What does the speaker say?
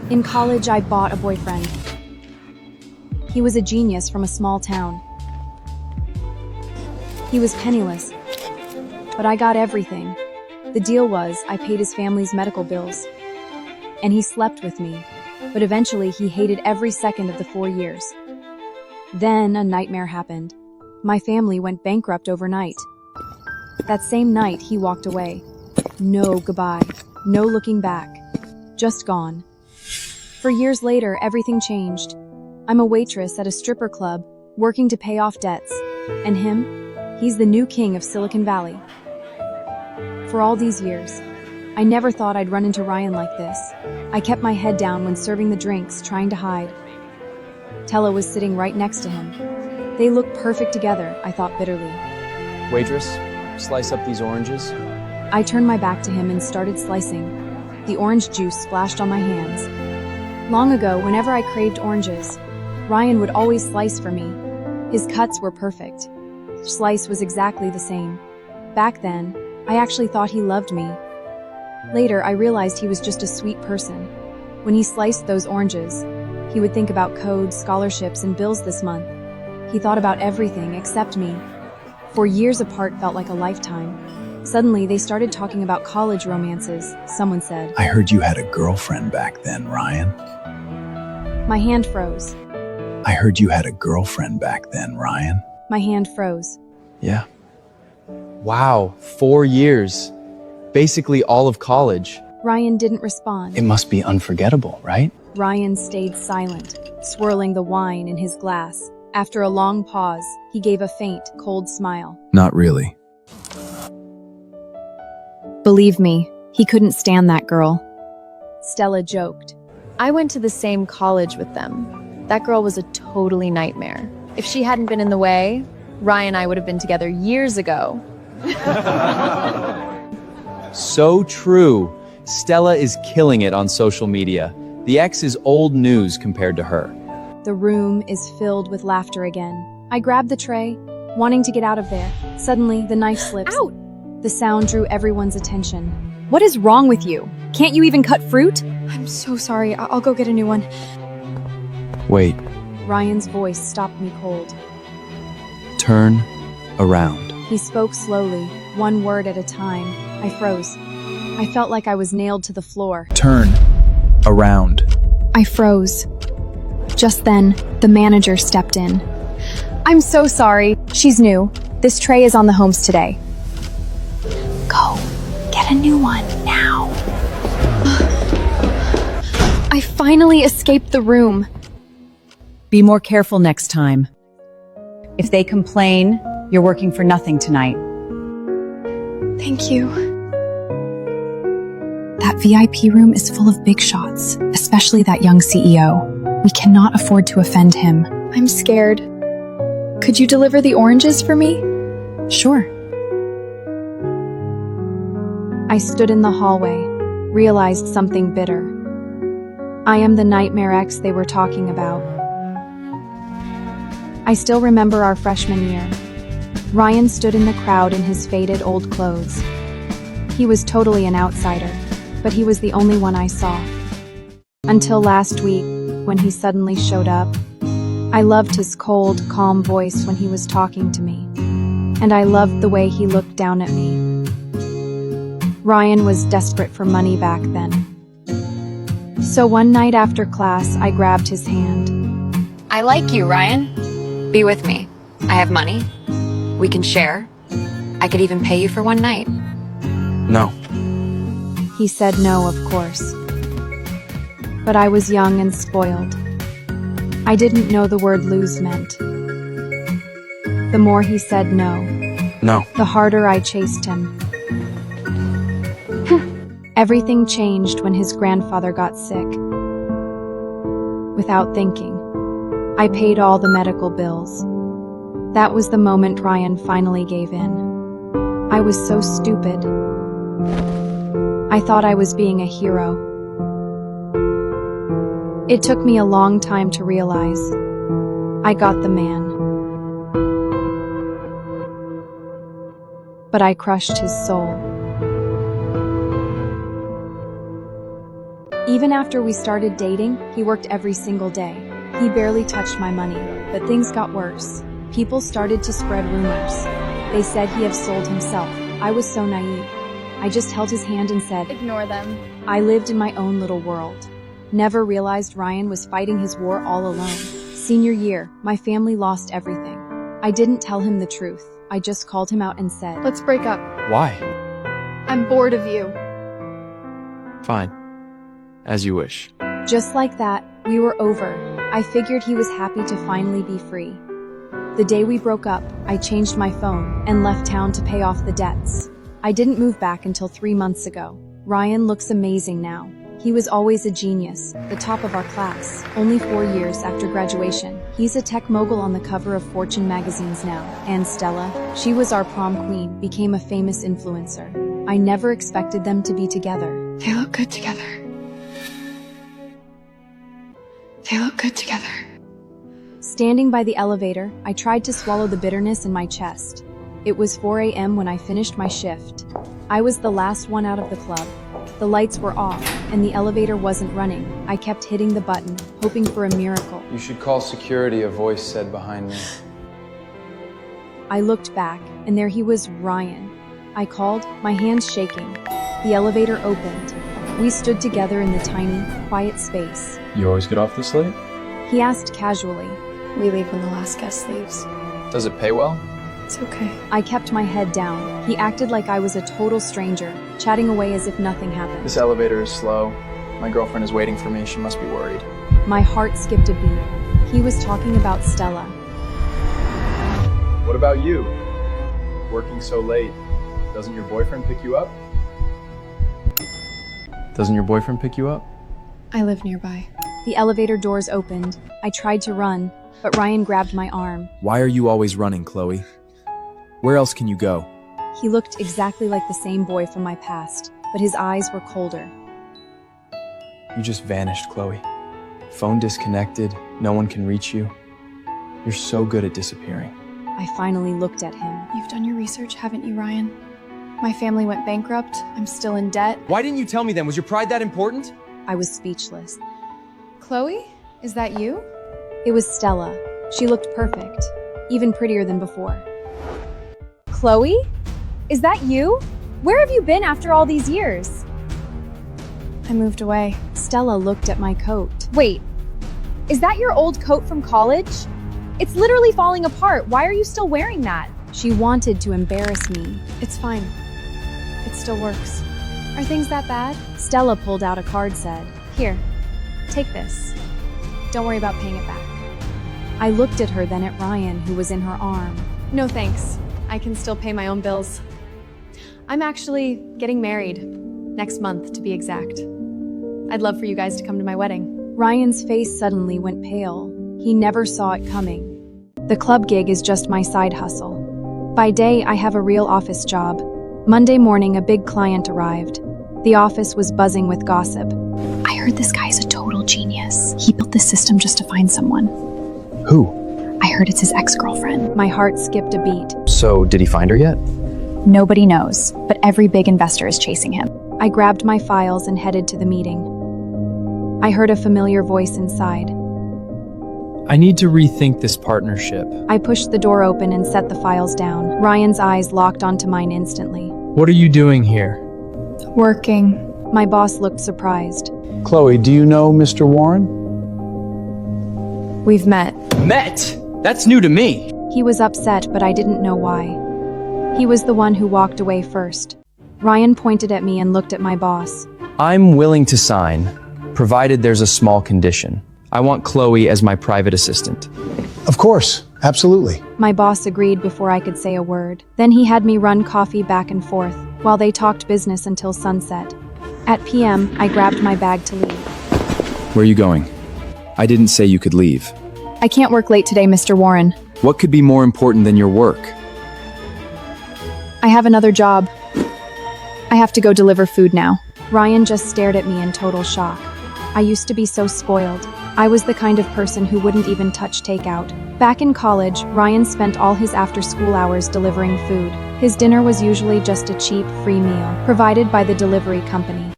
In college, I bought a boyfriend. He was a genius from a small town. He was penniless, but I got everything. The deal was, I paid his family's medical bills. And he slept with me, but eventually he hated every second of the 4 years. Then a nightmare happened. My family went bankrupt overnight. That same night, he walked away. No goodbye, no looking back, just gone. For years later, everything changed. I'm a waitress at a stripper club, working to pay off debts. And him? He's the new king of Silicon Valley. For all these years, I never thought I'd run into Ryan like this. I kept my head down when serving the drinks, trying to hide. Tella was sitting right next to him. They looked perfect together, I thought bitterly. Waitress, slice up these oranges. I turned my back to him and started slicing. The orange juice splashed on my hands. Long ago, whenever I craved oranges, Ryan would always slice for me. His cuts were perfect. Slice was exactly the same. Back then, I actually thought he loved me. Later, I realized he was just a sweet person. When he sliced those oranges, he would think about codes, scholarships, and bills this month. He thought about everything except me. 4 years apart felt like a lifetime. Suddenly, they started talking about college romances, someone said. I heard you had a girlfriend back then, Ryan. My hand froze. I heard you had a girlfriend back then, Ryan. My hand froze. Yeah. Wow, 4 years. Basically all of college. Ryan didn't respond. It must be unforgettable, right? Ryan stayed silent, swirling the wine in his glass. After a long pause, he gave a faint, cold smile. Not really. Believe me, he couldn't stand that girl. Stella joked. I went to the same college with them. That girl was a totally nightmare. If she hadn't been in the way, Ryan and I would have been together years ago. So true. Stella is killing it on social media. The ex is old news compared to her. The room is filled with laughter again. I grabbed the tray, wanting to get out of there. Suddenly, the knife slips. Out! The sound drew everyone's attention. What is wrong with you? Can't you even cut fruit? I'm so sorry. I'll go get a new one. Wait, Ryan's voice stopped me cold. turn around. He spoke slowly, one word at a time. I froze. I felt like I was nailed to the floor. Turn around. I froze. Just then, the manager stepped in. I'm so sorry. She's new. This tray is on the homes today. Go. Get a new one now. I finally escaped the room. Be more careful next time. If they complain, you're working for nothing tonight. Thank you. That VIP room is full of big shots, especially that young CEO. We cannot afford to offend him. I'm scared. Could you deliver the oranges for me? Sure. I stood in the hallway, realized something bitter. I am the nightmare ex they were talking about. I still remember our freshman year. Ryan stood in the crowd in his faded old clothes. He was totally an outsider, but he was the only one I saw. Until last week, when he suddenly showed up. I loved his cold, calm voice when he was talking to me. And I loved the way he looked down at me. Ryan was desperate for money back then. So one night after class, I grabbed his hand. I like you, Ryan. Be with me. I have money. We can share. I could even pay you for one night. No. He said no, of course. But I was young and spoiled. I didn't know the word lose meant. The more he said no, the harder I chased him. Everything changed when his grandfather got sick. Without thinking, I paid all the medical bills. That was the moment Ryan finally gave in. I was so stupid. I thought I was being a hero. It took me a long time to realize I got the man. But I crushed his soul. Even after we started dating, he worked every single day. He barely touched my money, but things got worse. People started to spread rumors. They said he had sold himself. I was so naive. I just held his hand and said, Ignore them. I lived in my own little world. Never realized Ryan was fighting his war all alone. Senior year, my family lost everything. I didn't tell him the truth. I just called him out and said, Let's break up. Why? I'm bored of you. Fine. As you wish. Just like that, we were over. I figured he was happy to finally be free. The day we broke up, I changed my phone and left town to pay off the debts. I didn't move back until 3 months ago. Ryan looks amazing now. He was always a genius, the top of our class. Only 4 years after graduation, he's a tech mogul on the cover of Fortune magazines now. And Stella, she was our prom queen, became a famous influencer. I never expected them to be together. They look good together. They look good together. Standing by the elevator, I tried to swallow the bitterness in my chest. It was 4 a.m. when I finished my shift. I was the last one out of the club. The lights were off, and the elevator wasn't running. I kept hitting the button, hoping for a miracle. You should call security, a voice said behind me. I looked back, and there he was, Ryan. I called, my hands shaking. The elevator opened. We stood together in the tiny, quiet space. You always get off this late? He asked casually. We leave when the last guest leaves. Does it pay well? It's okay. I kept my head down. He acted like I was a total stranger, chatting away as if nothing happened. This elevator is slow. My girlfriend is waiting for me. She must be worried. My heart skipped a beat. He was talking about Stella. What about you? Working so late. Doesn't your boyfriend pick you up? Doesn't your boyfriend pick you up? I live nearby. The elevator doors opened. I tried to run, but Ryan grabbed my arm. Why are you always running, Chloe? Where else can you go? He looked exactly like the same boy from my past, but his eyes were colder. You just vanished, Chloe. Phone disconnected. No one can reach you. You're so good at disappearing. I finally looked at him. You've done your research, haven't you, Ryan? My family went bankrupt. I'm still in debt. Why didn't you tell me then? Was your pride that important? I was speechless. Chloe? Is that you? It was Stella. She looked perfect, even prettier than before. Chloe? Is that you? Where have you been after all these years? I moved away. Stella looked at my coat. Wait, is that your old coat from college? It's literally falling apart. Why are you still wearing that? She wanted to embarrass me. It's fine. It still works. Are things that bad? Stella pulled out a card, said, Here, take this. Don't worry about paying it back. I looked at her, then at Ryan, who was in her arm. No thanks. I can still pay my own bills. I'm actually getting married. Next month, to be exact. I'd love for you guys to come to my wedding. Ryan's face suddenly went pale. He never saw it coming. The club gig is just my side hustle. By day, I have a real office job. Monday morning, a big client arrived. The office was buzzing with gossip. I heard this guy is a total genius. He built this system just to find someone. Who? I heard it's his ex-girlfriend. My heart skipped a beat. So, did he find her yet? Nobody knows, but every big investor is chasing him. I grabbed my files and headed to the meeting. I heard a familiar voice inside. I need to rethink this partnership. I pushed the door open and set the files down. Ryan's eyes locked onto mine instantly. What are you doing here? Working. My boss looked surprised. Chloe, do you know Mr. Warren? We've met. Met? That's new to me. He was upset, but I didn't know why. He was the one who walked away first. Ryan pointed at me and looked at my boss. I'm willing to sign, provided there's a small condition. I want Chloe as my private assistant. Of course, absolutely. My boss agreed before I could say a word. Then he had me run coffee back and forth, while they talked business until sunset. At PM, I grabbed my bag to leave. Where are you going? I didn't say you could leave. I can't work late today, Mr. Warren. What could be more important than your work? I have another job. I have to go deliver food now. Ryan just stared at me in total shock. I used to be so spoiled. I was the kind of person who wouldn't even touch takeout. Back in college, Ryan spent all his after-school hours delivering food. His dinner was usually just a cheap, free meal, provided by the delivery company.